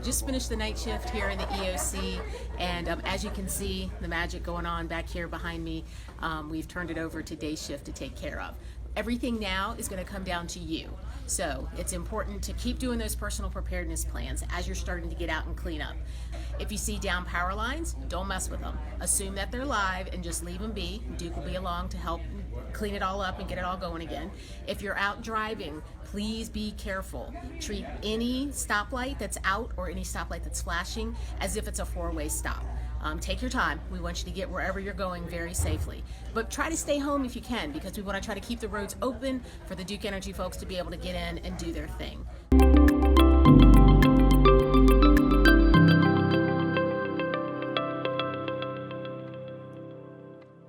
just finished the night shift here in the EOC, and as you can see, the magic going on back here behind me, we've turned it over to day shift to take care of. Everything now is going to come down to you. So it's important to keep doing those personal preparedness plans as you're starting to get out and clean up. If you see down power lines, don't mess with them. Assume that they're live and just leave them be. Duke will be along to help clean it all up and get it all going again. If you're out driving, please be careful. Treat any stoplight that's out or any stoplight that's flashing as if it's a four-way stop. Take your time. We want you to get wherever you're going very safely. But try to stay home if you can, because we want to try to keep the roads open for the Duke Energy folks to be able to get in and do their thing.